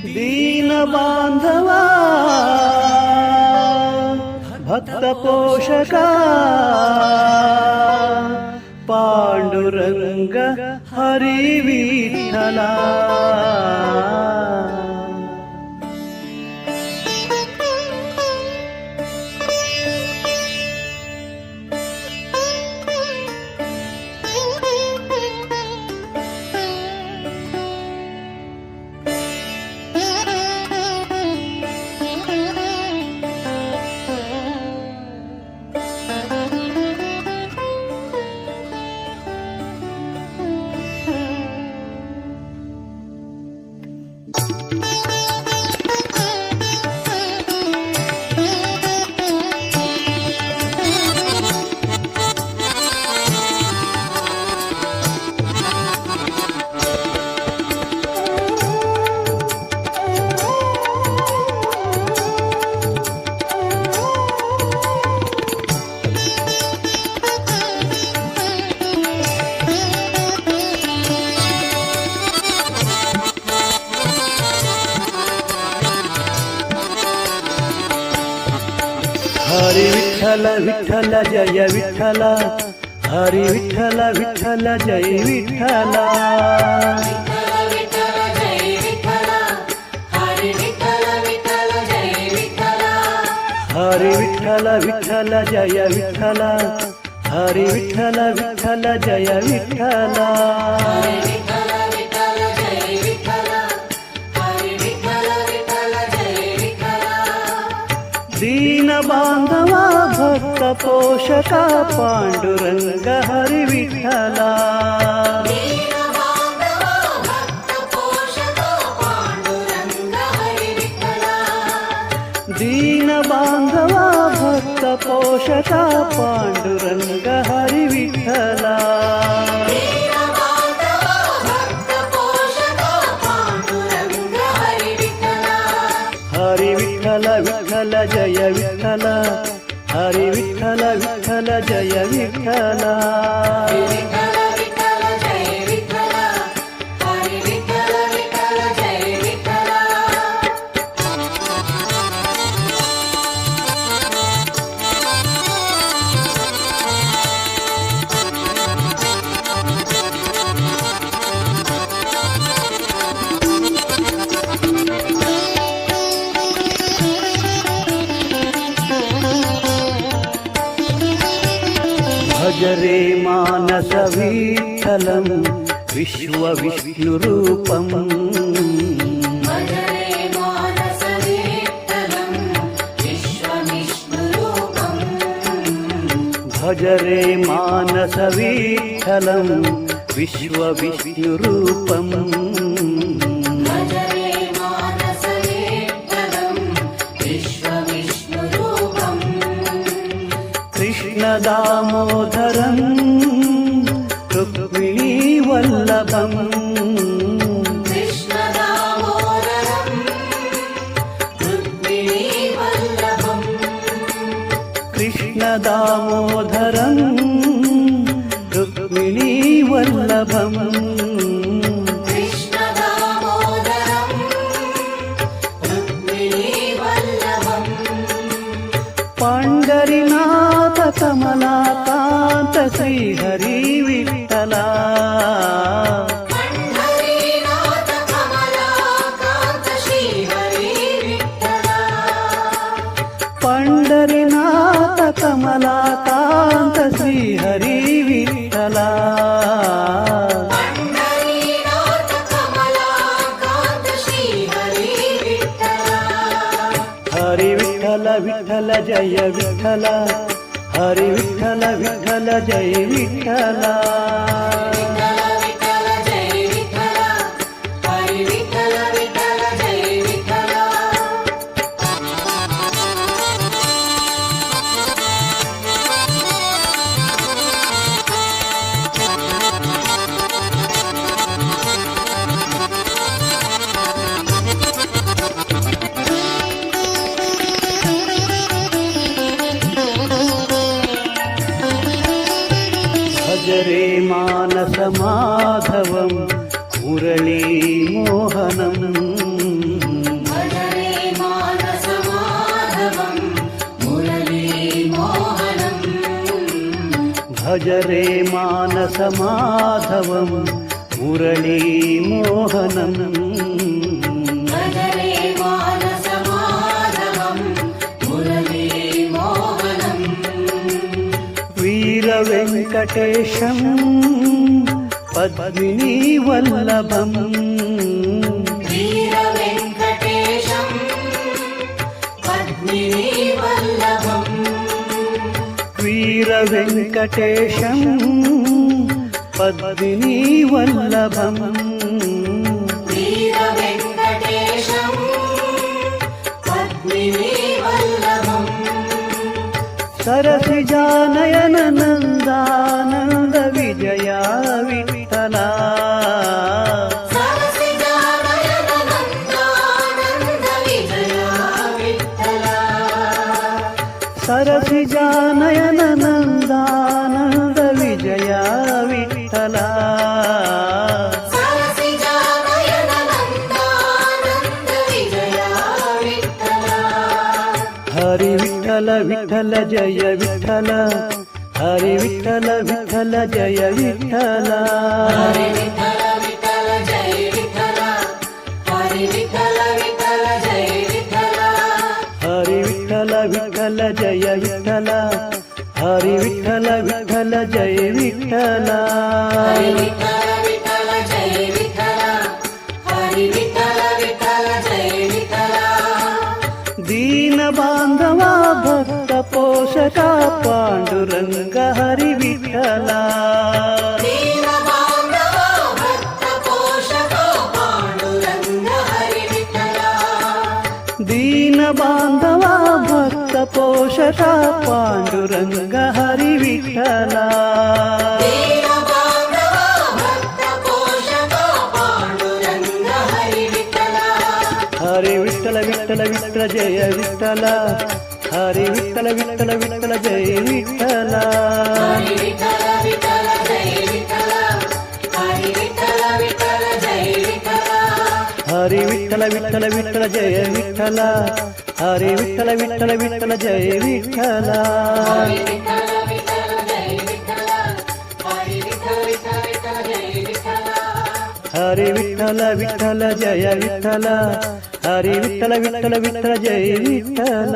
दीन बांधवा भक्त पोषका पांडुरंग हरी विठ्ठला. हरी विठ्ठल विठ्ठल जय विठ्ठल हरी विठ्ठल विठ्ठल जय विठ्ठल. हरी विठ्ठल विठ्ठल जय विठ्ठल हरी विठ्ठल विठ्ठल जय विठ्ठल. दीन बांधवा भक्त पोषका पांडुरंग हरी विठ्ठला. दीन बांधवा भक्त पोषका पांडुरंग हरी विठ्ठला. हरी विठ्ठल विठ्ठल जय विठ्ठल हरी विठ्ठल विठ्ठल जय विठ्ठल. भज रे मानस विठ्ठलं विश्वविष्णुरूपम्. भज रे मानस विठ्ठलं विश्वविष्णुरूपम्. कृष्ण दामोदरं रुक्मिणी वल्लभम्. कृष्ण दामोदरं रुक्मिणी वल्लभम्. पांडरीनाथ कमलाकांत श्री हरी विठ्ठला. पंढरीनाथ कमलाकांत श्री हरी विठ्ठला. हरी विठ्ठल विठ्ठल जय विठ्ठल हरी विठ्ठल विठ्ठल जय विठ्ठल. भजरे मानस माधवं मुरली मोहनम्. ಭಜರೆ ಮಾನಸ ಮಾಧವಂ ಮುರಳೀ ಮೋಹನಂ ಭಜರೆ ಮಾನಸ ಮಾಧವಂ ಮುರಳೀ ಮೋಹನಂ ವೀರ ವೆಂಕಟೇಶಂ ಪದ್ಮಿನೀ ವಲ್ಲಭಂ ವೀರ ವೆಂಕಟೇಶಂ ಪದ್ಮಿನೀ ವಲ್ಲಭಂ ವೀರ ವೆಂಕಟೇಶಂ ಪದ್ಮಿನೀ ವಲ್ಲಭಂ ವೀರ ವೆಂಕಟೇಶಂ ಪದ್ಮಿನೀ ವಲ್ಲಭಂ ಸರಸಿಜಾನಯನ ನಂದಾನಂದ ವಿಜಯ ವಿಠಲ ಸರಸಿಜಾನಯನ ನಂದಾನಂದ ವಿಜಯ ವಿಠಲ ಸರಸಿಜಾನಯನ ನಂದಾನಂದ ವಿಜಯ ವಿಠಲ ಸರಸಿಜಾನಯನ ನಂದಾನಂದ ವಿಜಯ ವಿಠಲ ಹರಿ ವಿಠಲ ವಿಠಲ ಜಯ ವಿಠಲ ಹರಿ ವಿಠಲ ವಿಠಲ ಜಯ ವಿಠಲ ಹರಿ ವಿಠಲ ವಿಠಲ ಜಯ ವಿಠಲ ಹರಿ ವಿಠಲ ವಿಠಲ ಜಯ ವಿಠಲ ಹರಿ ವಿಠಲ ವಿಠಲ ಜಯ ವಿಠಲ ಹರಿ ವಿಠಲ ವಿಠಲ ಜಯ ವಿಠಲ ಹರಿ ವಿಠಲ ವಿಠಲ ಜಯ ವಿಠಲ ಹರಿ ವಿಠಲ ವಿಠಲ ಜಯ ವಿಠಲ ದೀನ ಬಾಂಧವ ಭಕ್ತ ಪೋಷಕ ಪಾಂಡುರಂಗ ಹರಿ ವಿಠಲ ದೀನ ಬಾಂಧವ ಭಕ್ತ ಪೋಷಕ ಪಾಂಡುರಂಗ ಹರಿ ವಿಠಲ ದೀನ ಬಾಂಧವ ಭಕ್ತ ಪೋಷಕ ಪಾಂಡುರಂಗ ಹರಿ ವಿಠಲ ದೀನ ಬಾಂಧವ ಭಕ್ತ ಪೋಷಕ ಪಾಂಡುರಂಗ ಹರಿ ವಿಠಲ ಹರಿ ವಿಠಲ ವಿಠಲ ವಿಠಲ ಜಯ ವಿಠಲ ಹರಿ ವಿಠಲ ವಿಠಲ ವಿಠಲ ಜಯ ವಿಠಲ ಹರಿ ವಿಠಲ ವಿಠಲ ಜಯ ವಿಠಲ ಹರಿ ವಿಠಲ ವಿಠಲ ಜಯ ವಿಠಲ ಹರಿ ವಿಠಲ ವಿಠಲ ವಿಠಲ ಜಯ ವಿಠಲ ಹರಿ ವಿಠಲ ವಿಠಲ ವಿಠಲ ಜಯ ವಿಠಲ ಹರಿ ವಿಠಲ ವಿಠಲ ಜಯ ವಿಠಲ ಹರಿ ವಿಠಲ ವಿಠಲ ವಿಠಲ ಜಯ ವಿಠಲ ಹರಿ ವಿಠಲ ವಿಠಲ ಜಯ ವಿಠಲ ಹರಿ ವಿಠಲ ವಿಠಲ ವಿಠಲ ಜಯ ವಿಠಲ